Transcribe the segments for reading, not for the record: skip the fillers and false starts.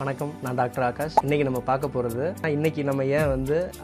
வணக்கம், நான் டாக்டர் ஆகாஷ். இன்றைக்கி நம்ம பார்க்க போகிறது, இன்றைக்கி நம்ம ஏன்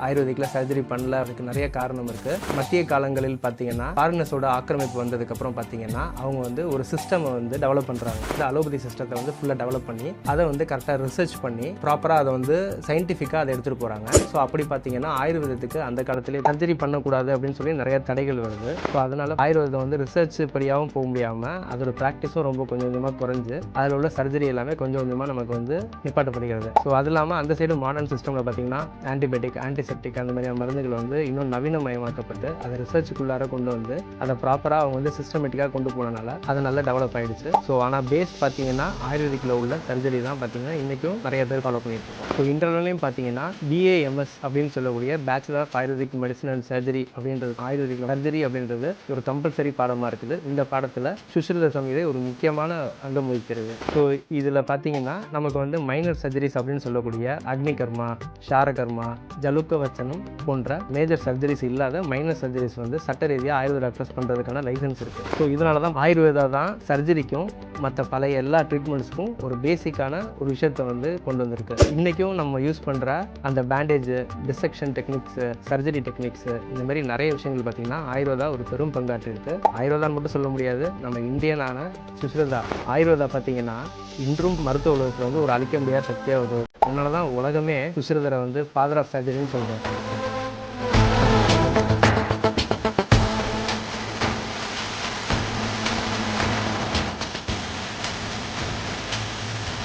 ஆயுர்வேதிக்கில் சர்ஜரி பண்ணல, அதுக்கு நிறைய காரணம் இருக்குது. மத்திய காலங்களில் பார்த்தீங்கன்னா ஃபாரினர்ஸோட ஆக்கிரமிப்பு வந்ததுக்கப்புறம் பார்த்தீங்கன்னா அவங்க ஒரு சிஸ்டமை டெவலப் பண்ணுறாங்க. இந்த அலோபதி சிஸ்டத்தை ஃபுல்லாக டெவலப் பண்ணி அதை கரெக்டாக ரிசர்ச் பண்ணி ப்ராப்பராக அதை சயின்டிஃபிக்காக அதை எடுத்துகிட்டு போகிறாங்க. ஸோ அப்படி பார்த்தீங்கன்னா ஆயுர்வேதத்துக்கு அந்த காலத்திலே சர்ஜரி பண்ணக்கூடாது அப்படின்னு சொல்லி நிறைய தடைகள் வருது. ஸோ அதனால் ஆயுர்வேதம் ரிசர்ச் படியாகவும் போக முடியாமல் அதோட ப்ராக்டிஸும் ரொம்ப கொஞ்சம் கொஞ்சமாக குறைஞ்சு அதில் உள்ள சர்ஜரி எல்லாமே கொஞ்சம் கொஞ்சமாக நமக்கு நிப்பாட்டப்படுகிறது. ஸோ அது இல்லாமல் அந்த சைடு மாடர்ன் சிஸ்டமில் பார்த்தீங்கன்னா ஆன்டிபயோட்டிக், ஆன்டிசெப்டிக் அந்த மாதிரியான மருந்துகள் இன்னும் நவீனமயமாக்கப்பட்டு அதை ரிசர்ச்சுக்குள்ளார கொண்டு அதை ப்ராப்பராக அவங்க சிஸ்டமேட்டிக்காக கொண்டு போனனால அது நல்லா டெவலப் ஆகிடுச்சு. ஸோ ஆனால் பேஸ் பார்த்தீங்கன்னா ஆயுர்வேதிக்கில் உள்ள சர்ஜரி தான் பார்த்தீங்கன்னா இன்றைக்கும் நிறைய பேர் ஃபாலோ பண்ணிட்டு இருக்கோம். ஸோ இன்டர்னலையும் பார்த்தீங்கன்னா BAMS அப்படின்னு சொல்லக்கூடிய bachelor of Ayurvedic medicine and surgery அப்படின்றது, ஆயுர்வேதிக் சர்ஜரி அப்படின்றது ஒரு கம்பல்சரி பாடமாக இருக்குது. இந்த பாடத்தில் சுஷ்ருத சம்ஹிதை ஒரு முக்கியமான அங்கம் வகிக்கிறது. ஸோ இதில் பார்த்தீங்கன்னா நமக்கு மைனர் சர்ஜரிஸ் அப்படின்னு சொல்லக்கூடிய அக்னிகர்மா, ஷாரகர்மா, ஜலுக்கவச்சனம் போன்ற மேஜர் சர்ஜரிஸ் இல்லாத மைனர் சர்ஜரிஸ் சட்ட ரீதியாக ஆயுர்வேத டாக்டர்ஸ் பண்ணுறதுக்கான லைசன்ஸ் இருக்குது. ஸோ இதனால தான் ஆயுர்வேதா தான் சர்ஜரிக்கும் மற்ற பழைய எல்லா ட்ரீட்மெண்ட்ஸுக்கும் ஒரு பேசிக்கான ஒரு விஷயத்தை கொண்டு வந்திருக்கு. இன்றைக்கும் நம்ம யூஸ் பண்ணுற அந்த bandage, dissection techniques, surgery techniques, இந்த மாதிரி நிறைய விஷயங்கள் பார்த்திங்கன்னா ஆயுர்வேதா ஒரு பெரும் பங்காற்று இருக்குது. ஆயுர்வேதான்னு மட்டும் சொல்ல முடியாது, நம்ம இந்தியனான சுஷ்ருதா ஆயுர்வேதா பார்த்திங்கன்னா இன்றும் மருத்துவ உலகத்தில் ஒரு அழிக்க முடியாத சக்தியாக வருது. அதனால தான் உலகமே சுஷ்ருதரை ஃபாதர் ஆஃப் சர்ஜரின்னு சொல்கிறோம்.